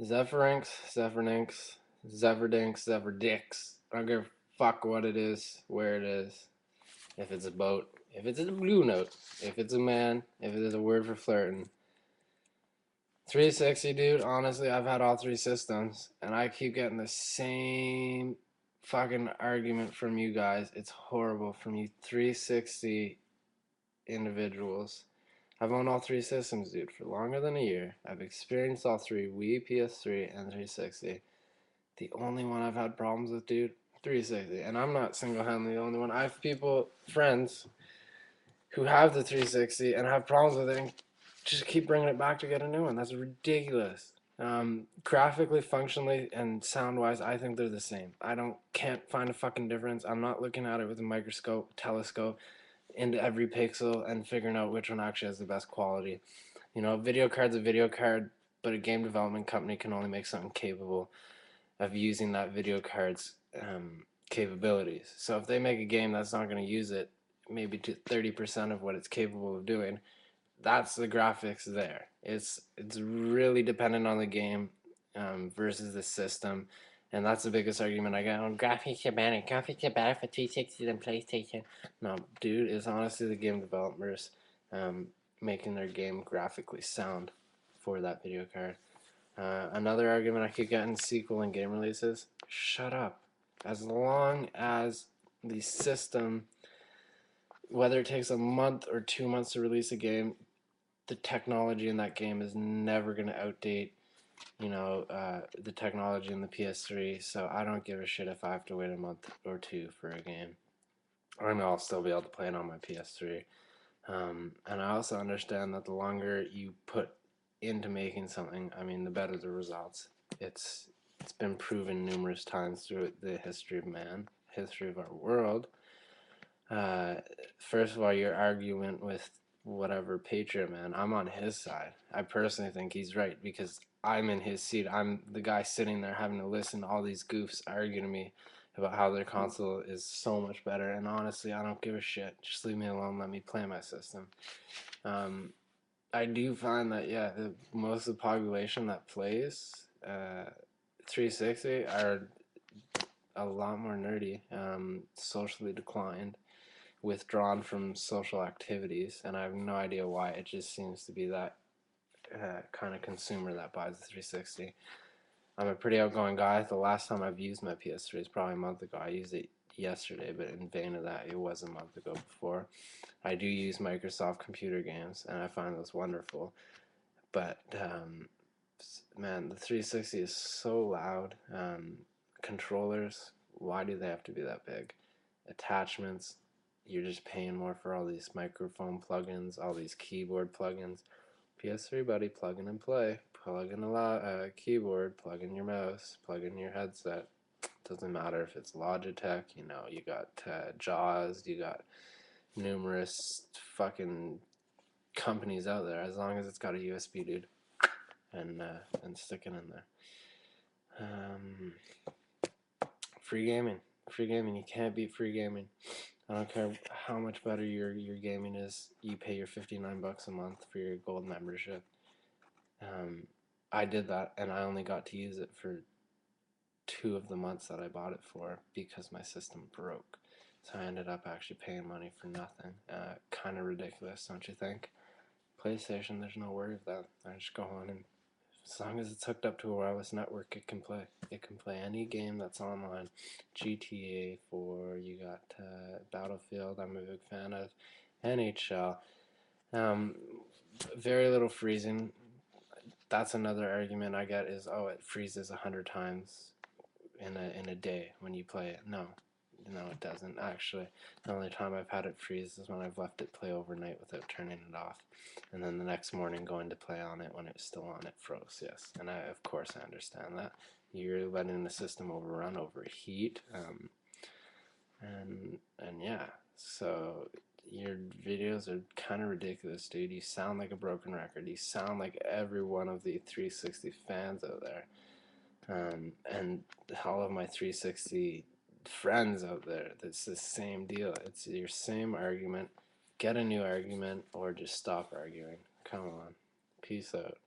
Zephyrnix, Zephyrnix. I don't give a fuck what it is, where it is, if it's a boat, if it's a blue note, if it's a man, if it is a word for flirting. 360, dude, honestly, I've had all three systems, and I keep getting the same fucking argument from you guys. It's horrible from you 360 individuals. I've owned all three systems, dude, for longer than a year. I've experienced all three, Wii, PS3, and 360. The only one I've had problems with, dude, 360. And I'm not single-handedly the only one. I have people, friends, who have the 360 and have problems with it and just keep bringing it back to get a new one. That's ridiculous. Graphically, functionally, and sound-wise, I think they're the same. Can't find a fucking difference. I'm not looking at it with a microscope, telescope, into every pixel and figuring out which one actually has the best quality. You know, a video card's a video card, but a game development company can only make something capable of using that video card's capabilities. So if they make a game that's not going to use it maybe to 30% of what it's capable of doing, that's the graphics there. It's really dependent on the game versus the system, and that's the biggest argument I get on graphics are better. Graphics are better for 360 than PlayStation. No, dude, it's honestly the game developers um, making their game graphically sound for that video card. Another argument I could get in sequel and game releases, shut up. As long as the system, whether it takes a month or 2 months to release a game, the technology in that game is never going to outdate, the technology in the PS3. So I don't give a shit if I have to wait a month or two for a game. I know I'll still be able to play it on my PS3. And I also understand that the longer you put into making something, I mean, the better the results. It's been proven numerous times through the history of man, history of our world. First of all, your argument with whatever Patriot man, I'm on his side. I personally think he's right because I'm in his seat. I'm the guy sitting there having to listen to all these goofs argue to me about how their console is so much better. And honestly, I don't give a shit. Just leave me alone. Let me play my system. Um, I do find that most of the population that plays 360 are a lot more nerdy, socially declined, withdrawn from social activities, and I have no idea why. It just seems to be that kind of consumer that buys the 360. I'm a pretty outgoing guy. The last time I've used my PS3 is probably a month ago. I used it yesterday, but in vain of that, it was a month ago before. I do use Microsoft computer games, and I find those wonderful. But man, the 360 is so loud. Controllers, why do they have to be that big? Attachments, you're just paying more for all these microphone plugins, all these keyboard plugins. PS3, buddy, plug in and play. Plug in a keyboard, plug in your mouse, plug in your headset. Doesn't matter if it's Logitech, you got Jaws, you got numerous fucking companies out there. As long as it's got a USB, dude, and stick it in there. Free gaming, you can't beat free gaming. I don't care how much better your gaming is. You pay your $59 a month for your gold membership. I did that, and I only got to use it for 2 of the months that I bought it for because my system broke. So I ended up actually paying money for nothing. Kind of ridiculous, don't you think? PlayStation, there's no worry of that. I just go on and as long as it's hooked up to a wireless network, it can play. It can play any game that's online. GTA 4, you got Battlefield, I'm a big fan of. NHL. Very little freezing. That's another argument I get is, oh, it freezes 100 times in a day when you play it. No, it doesn't actually. The only time I've had it freeze is when I've left it play overnight without turning it off, and then the next morning going to play on it when it was still on, it froze. Yes, and of course I understand that you're letting the system overrun, overheat, and yeah. So your videos are kind of ridiculous, dude. You sound like a broken record. You sound like every one of the 360 fans out there. And all of my 360 friends out there, it's the same deal. It's your same argument. Get a new argument or just stop arguing. Come on. Peace out.